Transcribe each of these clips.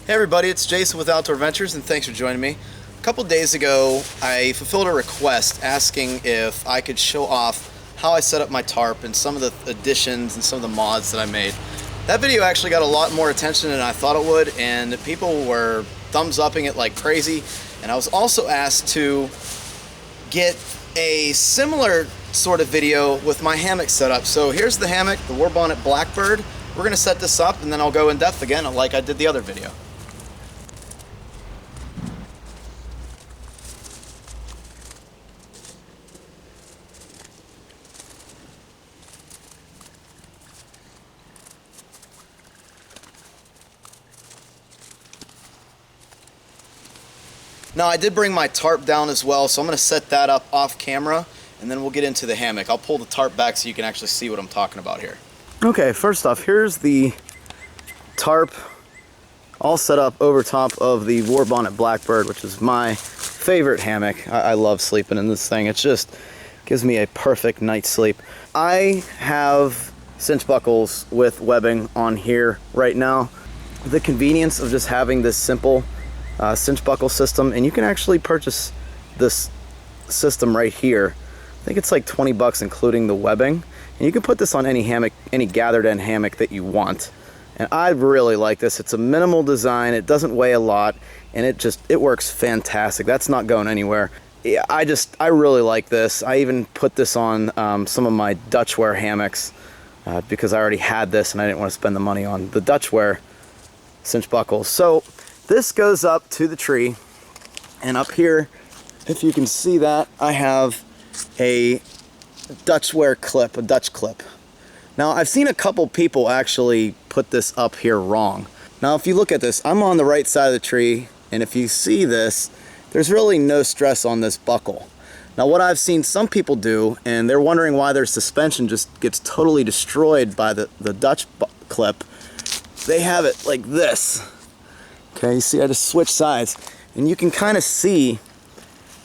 Hey everybody, it's Jason with Outdoor Adventures and thanks for joining me. A couple days ago, I fulfilled a request asking if I could show off how I set up my tarp and some of the additions and some of the mods that I made. That video actually got a lot more attention than I thought it would, and people were thumbs upping it like crazy. And I was also asked to get a similar sort of video with my hammock setup. So here's the hammock, the Warbonnet Blackbird. We're gonna set this up and then I'll go in depth again like I did the other video. Now I did bring my tarp down as well, so I'm going to set that up off camera and then we'll get into the hammock. I'll pull the tarp back so you can actually see what I'm talking about here. Okay, first off, here's the tarp all set up over top of the Warbonnet Blackbird, which is my favorite hammock. I love sleeping in this thing. It just gives me a perfect night's sleep. I have cinch buckles with webbing on here right now. The convenience of just having this simple cinch buckle system, and you can actually purchase this system right here. I think it's like 20 bucks including the webbing, and you can put this on any hammock, any gathered end hammock that you want. And I really like this. It's a minimal design, it doesn't weigh a lot, and it works fantastic. That's not going anywhere. Yeah, I really like this. I even put this on some of my Dutchware hammocks because I already had this and I didn't want to spend the money on the Dutchware cinch buckles. So this goes up to the tree, and up here, if you can see that, I have a Dutchware clip, a Dutch clip. Now I've seen a couple people actually put this up here wrong. Now if you look at this, I'm on the right side of the tree, and if you see this, there's really no stress on this buckle. Now what I've seen some people do, and they're wondering why their suspension just gets totally destroyed by the Dutch clip, they have it like this. Okay, you see I just switched sides, and you can kind of see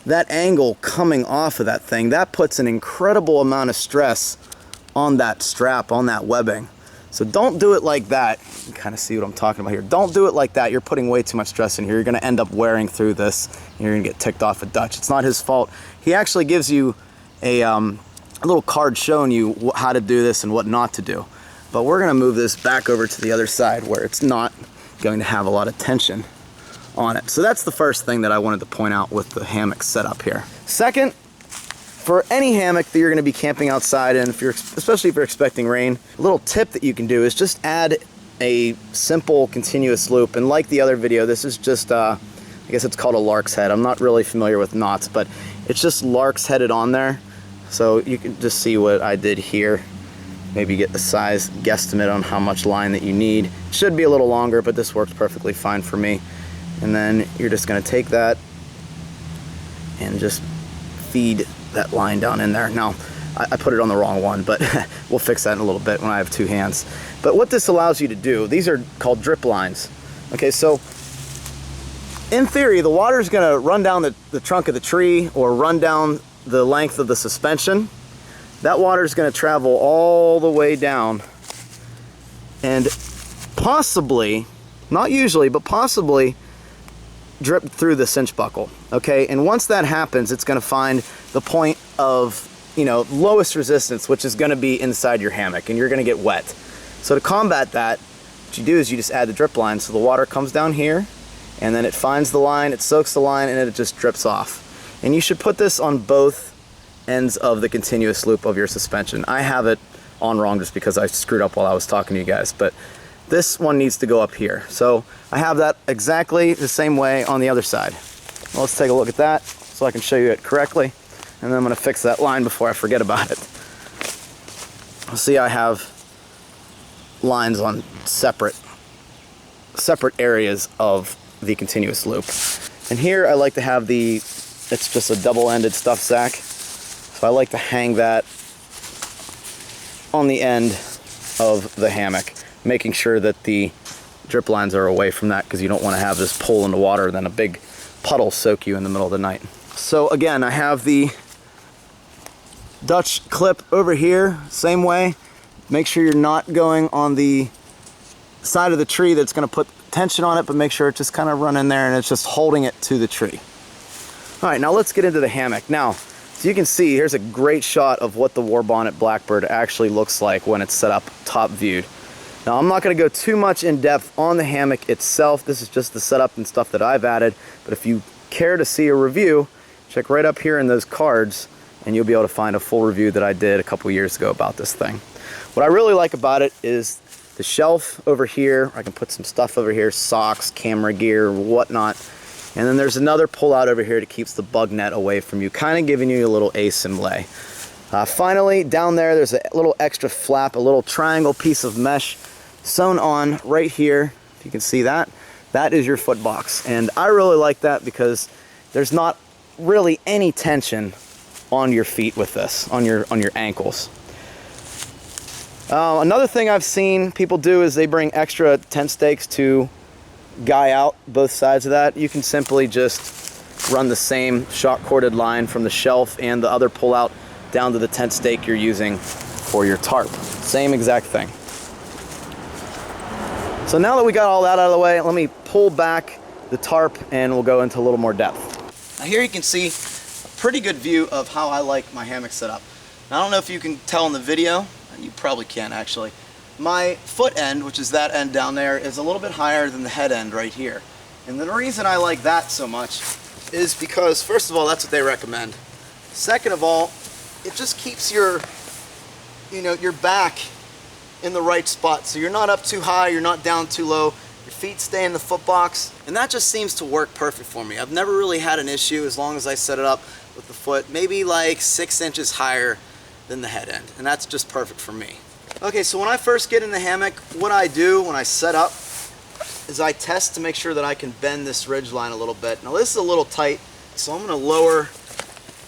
that angle coming off of that thing. That puts an incredible amount of stress on that strap, on that webbing. So don't do it like that. You can kind of see what I'm talking about here. Don't do it like that. You're putting way too much stress in here. You're going to end up wearing through this, and you're going to get ticked off at Dutch. It's not his fault. He actually gives you a little card showing you how to do this and what not to do. But we're going to move this back over to the other side where it's not going to have a lot of tension on it. So that's the first thing that I wanted to point out with the hammock setup here. Second, for any hammock that you're going to be camping outside in, especially if you're expecting rain, a little tip that you can do is just add a simple continuous loop. And like the other video, this is just, I guess it's called a lark's head. I'm not really familiar with knots, but it's just lark's headed on there. So you can just see what I did here. Maybe get the size guesstimate on how much line that you need. It should be a little longer, but this works perfectly fine for me. And then you're just going to take that and just feed that line down in there. Now, I put it on the wrong one, but we'll fix that in a little bit when I have two hands. But what this allows you to do, these are called drip lines. Okay, so in theory, the water is going to run down the trunk of the tree or run down the length of the suspension. That water is going to travel all the way down and possibly, not usually, but possibly drip through the cinch buckle. Okay, and once that happens, it's going to find the point of, lowest resistance, which is going to be inside your hammock, and you're going to get wet. So to combat that, what you do is you just add the drip line. So the water comes down here, and then it finds the line, it soaks the line, and then it just drips off. And you should put this on both ends of the continuous loop of your suspension. I have it on wrong just because I screwed up while I was talking to you guys, but this one needs to go up here. So I have that exactly the same way on the other side. Well, let's take a look at that so I can show you it correctly, and then I'm going to fix that line before I forget about it. See, I have lines on separate areas of the continuous loop. And here I like to have it's just a double-ended stuff sack. So I like to hang that on the end of the hammock, making sure that the drip lines are away from that, because you don't want to have this pull in the water and then a big puddle soak you in the middle of the night. So again, I have the Dutch clip over here, same way. Make sure you're not going on the side of the tree that's going to put tension on it, but make sure it just kind of run in there and it's just holding it to the tree. All right, now let's get into the hammock. Now, so you can see, here's a great shot of what the War Bonnet Blackbird actually looks like when it's set up top viewed. Now, I'm not going to go too much in depth on the hammock itself. This is just the setup and stuff that I've added, but if you care to see a review, check right up here in those cards and you'll be able to find a full review that I did a couple years ago about this thing. What I really like about it is the shelf over here. I can put some stuff over here, socks, camera gear, whatnot. And then there's another pull out over here that keeps the bug net away from you, kind of giving you a little asim lay. Finally, down there's a little extra flap, a little triangle piece of mesh sewn on right here. If you can see that, that is your foot box. And I really like that because there's not really any tension on your feet with this, on your ankles. Another thing I've seen people do is they bring extra tent stakes to guy out both sides of that. You can simply just run the same short corded line from the shelf and the other pull out down to the tent stake you're using for your tarp. Same exact thing. So now that we got all that out of the way, let me pull back the tarp and we'll go into a little more depth. Now here you can see a pretty good view of how I like my hammock set up. Now I don't know if you can tell in the video, you probably can actually. My foot end, which is that end down there, is a little bit higher than the head end right here. And the reason I like that so much is because, first of all, that's what they recommend. Second of all, it just keeps your back in the right spot. So you're not up too high, you're not down too low, your feet stay in the foot box, and that just seems to work perfect for me. I've never really had an issue as long as I set it up with the foot maybe like 6 inches higher than the head end, and that's just perfect for me. Okay, so when I first get in the hammock, what I do when I set up is I test to make sure that I can bend this ridgeline a little bit. Now this is a little tight, so I'm going to lower,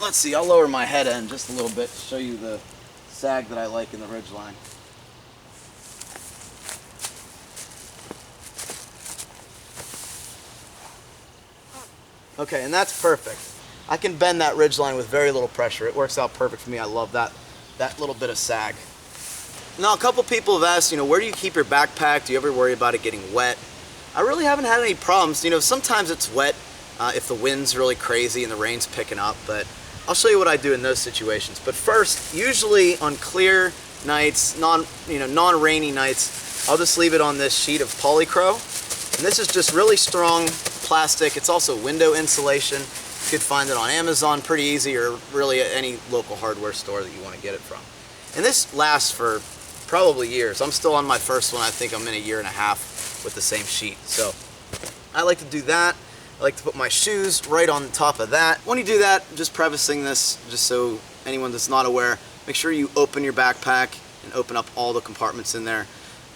let's see, I'll lower my head end just a little bit to show you the sag that I like in the ridgeline. Okay, and that's perfect. I can bend that ridgeline with very little pressure. It works out perfect for me. I love that little bit of sag. Now, a couple people have asked, where do you keep your backpack? Do you ever worry about it getting wet? I really haven't had any problems. Sometimes it's wet if the wind's really crazy and the rain's picking up, but I'll show you what I do in those situations. But first, usually on clear nights, non-rainy nights, I'll just leave it on this sheet of polycro. And this is just really strong plastic. It's also window insulation. You could find it on Amazon pretty easy, or really at any local hardware store that you want to get it from. And this lasts for probably years. I'm still on my first one. I think I'm in 1.5 years with the same sheet. So I like to do that. I like to put my shoes right on top of that. When you do that, just prefacing this, just so anyone that's not aware, make sure you open your backpack and open up all the compartments in there.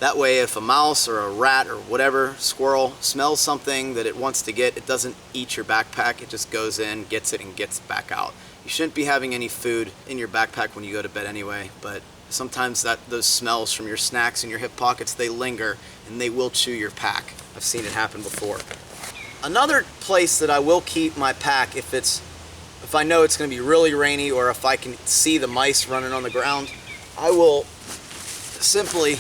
That way, if a mouse or a rat or whatever, squirrel, smells something that it wants to get, it doesn't eat your backpack. It just goes in, gets it, and gets back out. You shouldn't be having any food in your backpack when you go to bed anyway, but sometimes those smells from your snacks in your hip pockets, they linger and they will chew your pack. I've seen it happen before. Another place that I will keep my pack if I know it's going to be really rainy, or if I can see the mice running on the ground, I will simply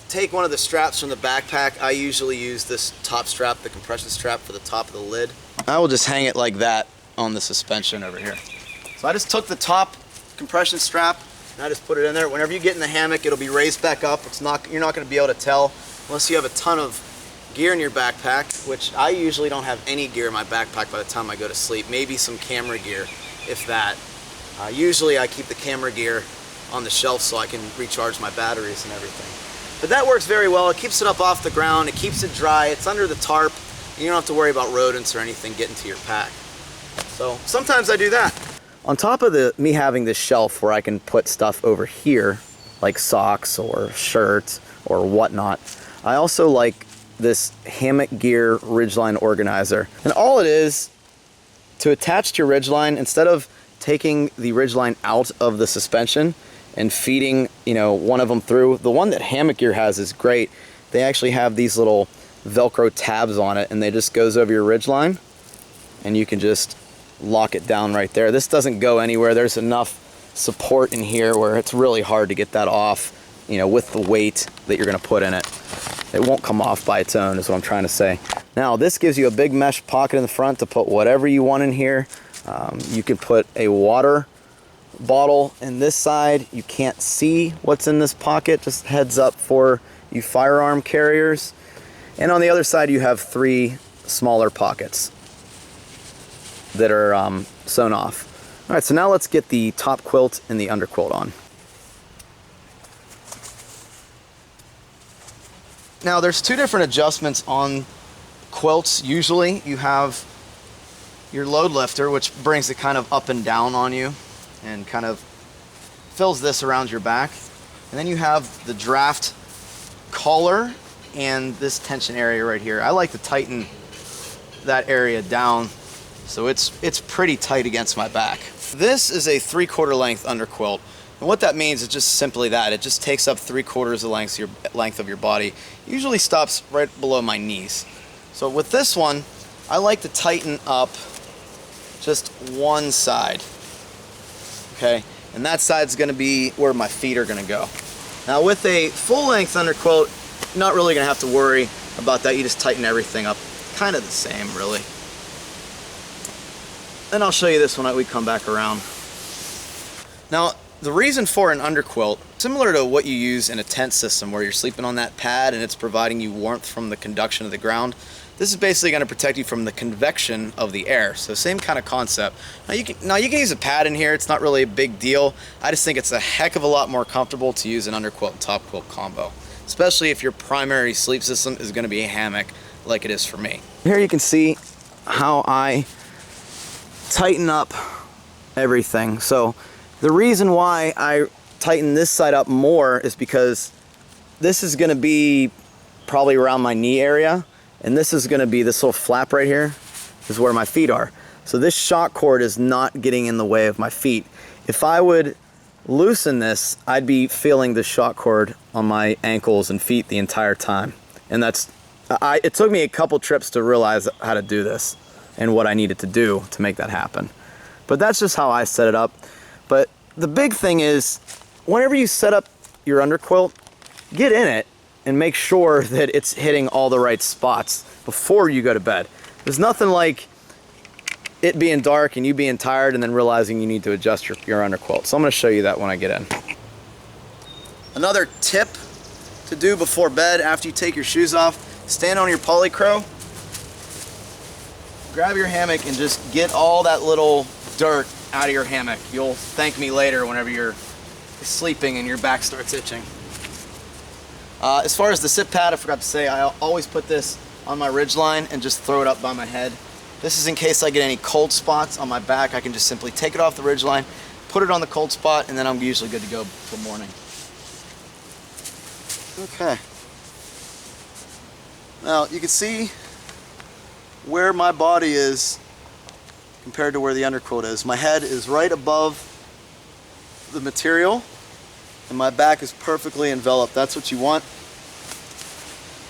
take one of the straps from the backpack. I usually use this top strap, the compression strap for the top of the lid. I will just hang it like that on the suspension over here. So I just took the top compression strap and I just put it in there. Whenever you get in the hammock, it'll be raised back up. You're not going to be able to tell unless you have a ton of gear in your backpack, which I usually don't have any gear in my backpack by the time I go to sleep. Maybe some camera gear, if that. Usually I keep the camera gear on the shelf so I can recharge my batteries and everything. But that works very well. It keeps it up off the ground, it keeps it dry, it's under the tarp, and you don't have to worry about rodents or anything getting to your pack. So sometimes I do that. On top of me having this shelf where I can put stuff over here, like socks or shirts or whatnot, I also like this Hammock Gear Ridgeline organizer. And all it is, to attach to your Ridgeline, instead of taking the Ridgeline out of the suspension and feeding, one of them through, the one that Hammock Gear has is great. They actually have these little Velcro tabs on it, and they just goes over your Ridgeline, and you can just lock it down right there. This doesn't go anywhere. There's enough support in here where it's really hard to get that off, with the weight that you're going to put in it. It won't come off by its own is what I'm trying to say. Now this gives you a big mesh pocket in the front to put whatever you want in here. You could put a water bottle in this side. You can't see what's in this pocket, just heads up for you firearm carriers. And on the other side you have 3 smaller pockets that are sewn off. Alright, so now let's get the top quilt and the underquilt on. Now there's 2 different adjustments on quilts. Usually you have your load lifter, which brings it kind of up and down on you and kind of fills this around your back. And then you have the draft collar and this tension area right here. I like to tighten that area down so it's pretty tight against my back. This is a 3/4 length underquilt. And what that means is just simply that. It just takes up 3/4 the length of your body. Usually stops right below my knees. So with this one, I like to tighten up just one side. Okay, and that side's gonna be where my feet are gonna go. Now with a full length underquilt, you're not really gonna have to worry about that. You just tighten everything up kind of the same, really. Then I'll show you this when we come back around. Now, the reason for an underquilt, similar to what you use in a tent system where you're sleeping on that pad and it's providing you warmth from the conduction of the ground, this is basically going to protect you from the convection of the air. So same kind of concept. Now you can use a pad in here. It's not really a big deal. I just think it's a heck of a lot more comfortable to use an underquilt and top quilt combo, especially if your primary sleep system is going to be a hammock like it is for me. Here you can see how I tighten up everything. So the reason why I tighten this side up more is because this is going to be probably around my knee area, and this is going to be this little flap right here is where my feet are. So this shock cord is not getting in the way of my feet. If I would loosen this, I'd be feeling the shock cord on my ankles and feet the entire time. And it took me a couple trips to realize how to do this and what I needed to do to make that happen. But that's just how I set it up. But the big thing is, whenever you set up your underquilt, get in it and make sure that it's hitting all the right spots before you go to bed. There's nothing like it being dark and you being tired and then realizing you need to adjust your underquilt. So I'm going to show you that when I get in. Another tip to do before bed after you take your shoes off, stand on your polycrow, grab your hammock and just get all that little dirt out of your hammock. You'll thank me later whenever you're sleeping and your back starts itching. As far as the sit pad, I forgot to say, I always put this on my Ridgeline and just throw it up by my head. This is in case I get any cold spots on my back. I can just simply take it off the Ridgeline, put it on the cold spot, and then I'm usually good to go for morning. Okay. Now you can see where my body is compared to where the underquilt is. My head is right above the material and my back is perfectly enveloped. That's what you want.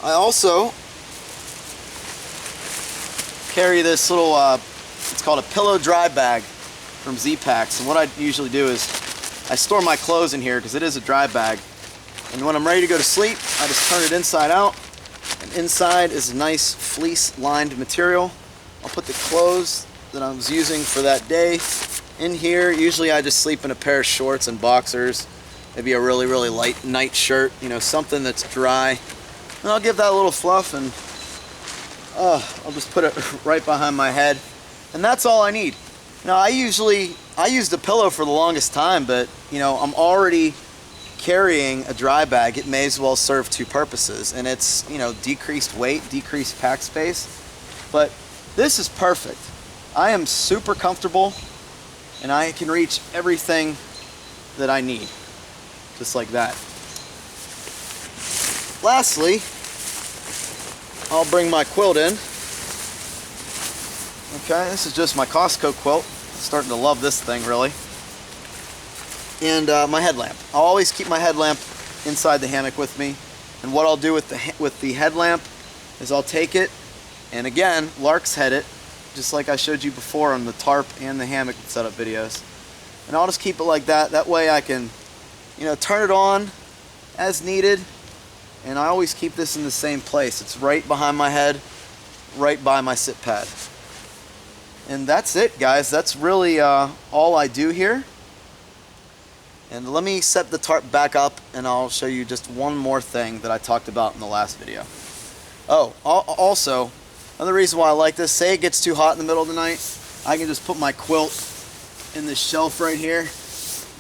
I also carry this little, it's called a pillow dry bag from Z-Packs. And what I usually do is I store my clothes in here because it is a dry bag. And when I'm ready to go to sleep, I just turn it inside out. And inside is a nice fleece lined material. I'll put the clothes that I was using for that day in here. Usually I just sleep in a pair of shorts and boxers, maybe a really, really light night shirt, you know, something that's dry. And I'll give that a little fluff and I'll just put it right behind my head. And that's all I need. Now I used a pillow for the longest time, but you know, I'm already carrying a dry bag. It may as well serve 2 purposes, and it's, you know, decreased weight, decreased pack space. But this is perfect. I am super comfortable and I can reach everything that I need, just like that. Lastly, I'll bring my quilt in. Okay, this is just my Costco quilt. I'm starting to love this thing, really. And my headlamp. I'll always keep my headlamp inside the hammock with me. And what I'll do with the headlamp is I'll take it and again lark's head it, just like I showed you before on the tarp and the hammock setup videos. And I'll just keep it like that. That way I can, you know, turn it on as needed And I always keep this in the same place. It's right behind my head, right by my sit pad. And that's it, guys. That's really all I do here. And let me set the tarp back up and I'll show you just one more thing that I talked about in the last video. Oh, also, another reason why I like this, say it gets too hot in the middle of the night, I can just put my quilt in this shelf right here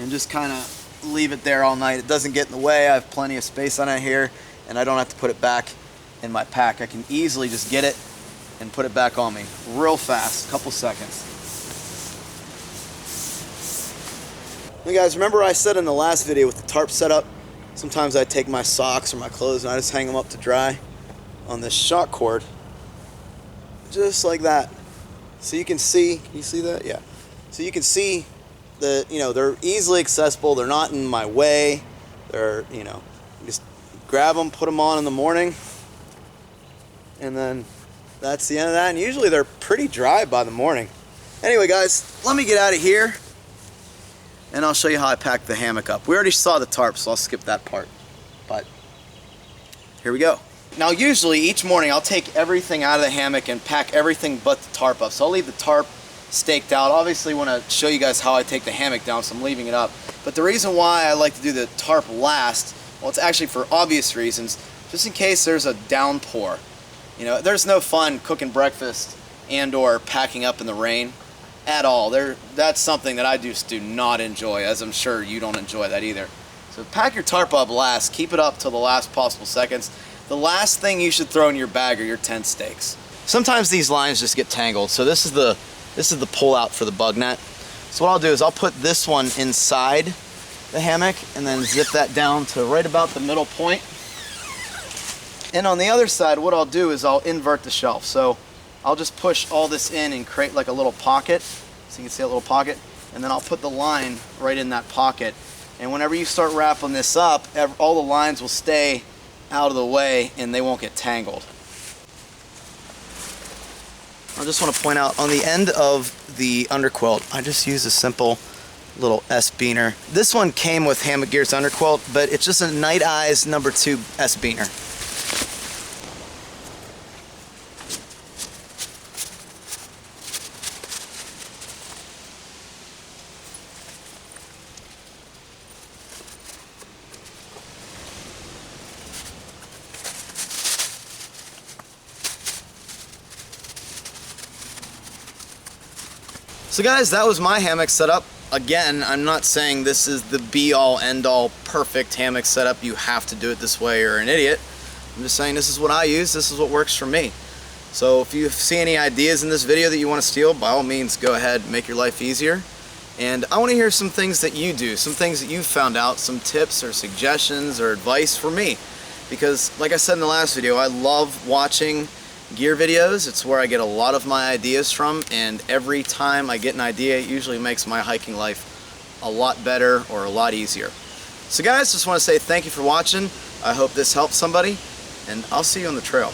and just kind of leave it there all night. It doesn't get in the way. I have plenty of space on it here and I don't have to put it back in my pack. I can easily just get it and put it back on me real fast, a couple seconds. Hey guys, remember I said in the last video with the tarp setup, sometimes I take my socks or my clothes and I just hang them up to dry on this shock cord, just like that. So you can see, can you see that? Yeah. So you can see that, you know, they're easily accessible, they're not in my way, they're, you know, just grab them, put them on in the morning, and then that's the end of that. And usually they're pretty dry by the morning. Anyway guys, let me get out of here and I'll show you how I pack the hammock up. We already saw the tarp, so I'll skip that part, but here we go. Now usually each morning I'll take everything out of the hammock and pack everything but the tarp up. So I'll leave the tarp staked out. Obviously I want to show you guys how I take the hammock down, so I'm leaving it up. But the reason why I like to do the tarp last, well, it's actually for obvious reasons, just in case there's a downpour. You know, there's no fun cooking breakfast and or packing up in the rain at all. That's something that I just do not enjoy, as I'm sure you don't enjoy that either. So pack your tarp up last, keep it up till the last possible seconds. The last thing you should throw in your bag are your tent stakes. Sometimes these lines just get tangled, so this is the pull out for the bug net. So what I'll do is I'll put this one inside the hammock and then zip that down to right about the middle point. And on the other side, what I'll do is I'll invert the shelf. So I'll just push all this in and create like a little pocket. So you can see a little pocket. And then I'll put the line right in that pocket. And whenever you start wrapping this up, all the lines will stay out of the way and they won't get tangled. I just want to point out on the end of the underquilt, I just use a simple little S-beaner. This one came with Hammock Gear's underquilt, but it's just a Night Eyes number 2 S-beaner. So guys, that was my hammock setup. Again, I'm not saying this is the be-all, end-all perfect hammock setup. You have to do it this way or an idiot. I'm just saying this is what I use, this is what works for me. So if you see any ideas in this video that you want to steal, by all means go ahead, make your life easier. And I want to hear some things that you do, some things that you've found out, some tips or suggestions or advice for me. Because like I said in the last video, I love watching gear videos. It's where I get a lot of my ideas from, and every time I get an idea, it usually makes my hiking life a lot better or a lot easier. So guys, just want to say thank you for watching. I hope this helps somebody, and I'll see you on the trail.